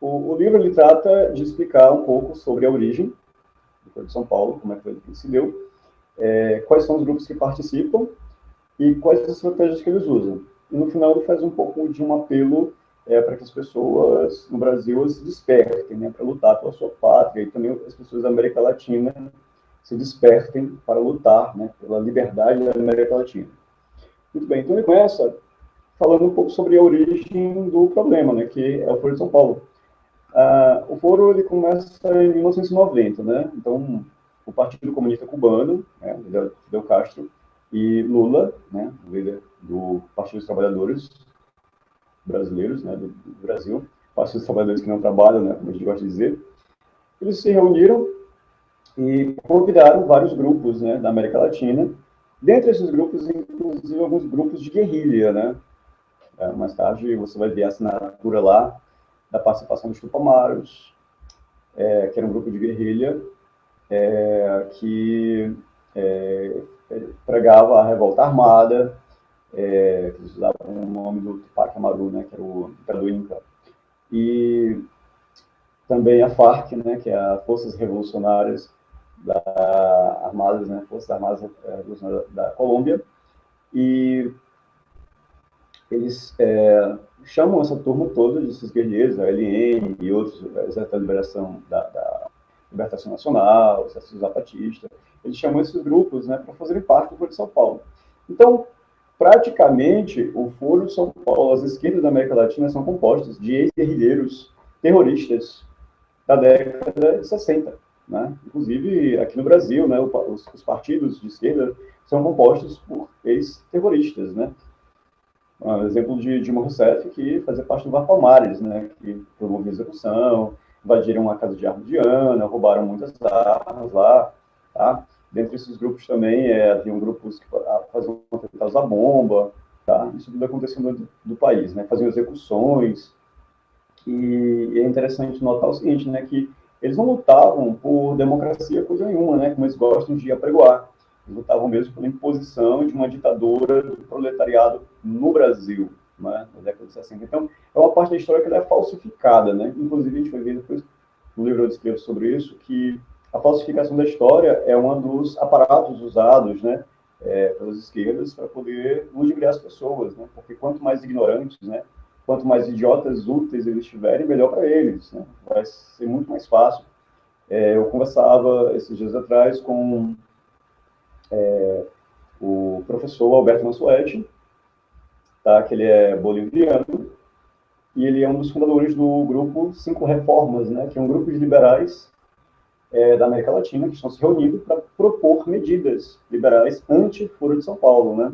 O livro ele trata de explicar um pouco sobre a origem do Foro de São Paulo, como é que ele se deu, quais são os grupos que participam e quais as estratégias que eles usam. E no final ele faz um pouco de um apelo para que as pessoas no Brasil se despertem, né, para lutar pela sua pátria, e também as pessoas da América Latina se despertem para lutar, né, pela liberdade da América Latina. Muito bem, então ele começa falando um pouco sobre a origem do problema, né, que é o Foro de São Paulo. O Foro ele começa em 1990, né, então o Partido Comunista Cubano, né, Fidel Castro, e Lula, né, o líder do Partido dos Trabalhadores brasileiros, né, do Brasil, Partido dos Trabalhadores que não trabalham, né, como a gente gosta de dizer, eles se reuniram e convidaram vários grupos, né, da América Latina. Dentre esses grupos, inclusive alguns grupos de guerrilha, né. Mais tarde você vai ver a assinatura lá da participação dos Tupamaros, que era um grupo de guerrilha que pregava a revolta armada, que eles usavam o nome do Tupac Amaru, né, que era o ditador Inca. E também a FARC, né, que é as Forças Revolucionárias Armadas, né, Forças Armadas Revolucionárias da Colômbia. E eles chamam essa turma toda desses guerreiros, a LN e outros, o Exército da Liberação da Libertação Nacional, o Exército Zapatista, eles chamam esses grupos, né, para fazerem parte do Foro de São Paulo. Então, praticamente, o Foro de São Paulo, as esquerdas da América Latina são compostas de ex-guerrilheiros terroristas da década de 60. Né? Inclusive, aqui no Brasil, né, os partidos de esquerda são compostos por ex-terroristas, né? Um exemplo de Dilma Rousseff, que fazia parte do Valpalmares, né, que promovia execução, invadiram a casa de armas de Ana, roubaram muitas armas lá, tá? Dentre esses grupos também haviam grupos que faziam atentados à bomba, tá? Isso tudo acontecendo do país, né? Faziam execuções, e é interessante notar o seguinte, né, que eles não lutavam por democracia coisa nenhuma, né, como eles gostam de apregoar. Eles lutavam mesmo pela imposição de uma ditadura do proletariado no Brasil, né, na década de 60. Então, é uma parte da história que ela é falsificada, né? Inclusive, a gente vai ver depois no livro eu escrevo sobre isso, que a falsificação da história é um dos aparatos usados, né, pelas esquerdas para poder ludibriar as pessoas, né? Porque quanto mais ignorantes, né, quanto mais idiotas úteis eles tiverem, melhor para eles, né? Vai ser muito mais fácil. Eu conversava esses dias atrás com o professor Alberto Mansuetti, tá? Que ele é boliviano, e ele é um dos fundadores do grupo Cinco Reformas, né? Que é um grupo de liberais da América Latina que estão se reunindo para propor medidas liberais anti-Foro de São Paulo, né?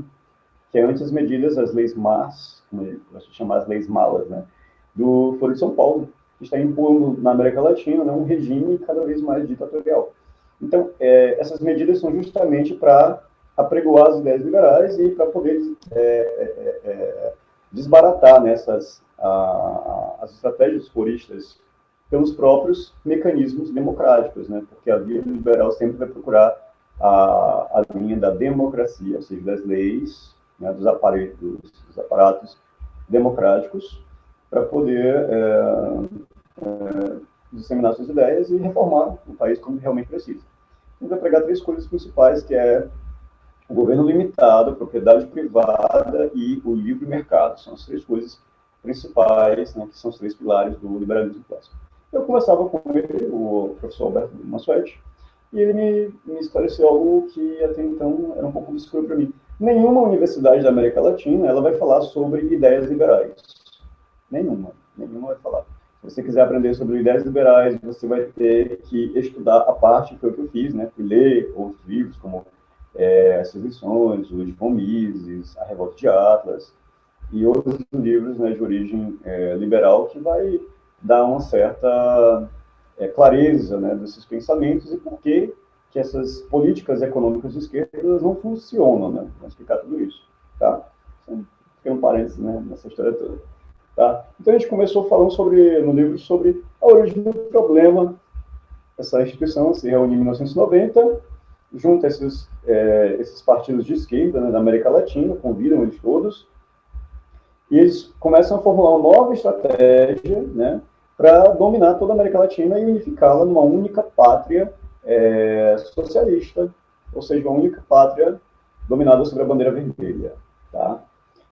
Que é anti as medidas, as leis más, como eu gosto de chamar as leis malas, né? Do Foro de São Paulo, que está impondo na América Latina, né, um regime cada vez mais ditatorial. Então, essas medidas são justamente para apregoar as ideias liberais e para poder desbaratar nessas as estratégias foristas pelos próprios mecanismos democráticos, né? Porque a via liberal sempre vai procurar a linha da democracia, ou seja, das leis, né, dos aparatos democráticos, para poder disseminar suas ideias e reformar o país como realmente precisa. Então, vai pregar três coisas principais, que é o governo limitado, a propriedade privada e o livre mercado. São as três coisas principais, né, que são os três pilares do liberalismo clássico. Eu conversava com ele, o professor Alberto Mansuetti, e ele me esclareceu algo que até então era um pouco obscuro para mim. Nenhuma universidade da América Latina ela vai falar sobre ideias liberais. Nenhuma vai falar. Se você quiser aprender sobre ideias liberais, você vai ter que estudar a parte que foi o que eu fiz, né? Fui ler outros livros, como Essas Lições, o de Von Mises, A Revolta de Atlas, e outros livros, né, de origem liberal, que vai dar uma certa clareza, né, desses pensamentos e por que essas políticas econômicas de esquerda não funcionam, né? Vamos explicar tudo isso, tá? Tem um parênteses, né, nessa história toda. Tá? Então a gente começou falando no livro sobre a origem do problema. Essa instituição se reuniu em 1990, junta esses partidos de esquerda, né, da América Latina, convidam eles todos, E eles começam a formular uma nova estratégia, né, para dominar toda a América Latina e unificá-la numa única pátria socialista, ou seja, uma única pátria dominada sobre a bandeira vermelha.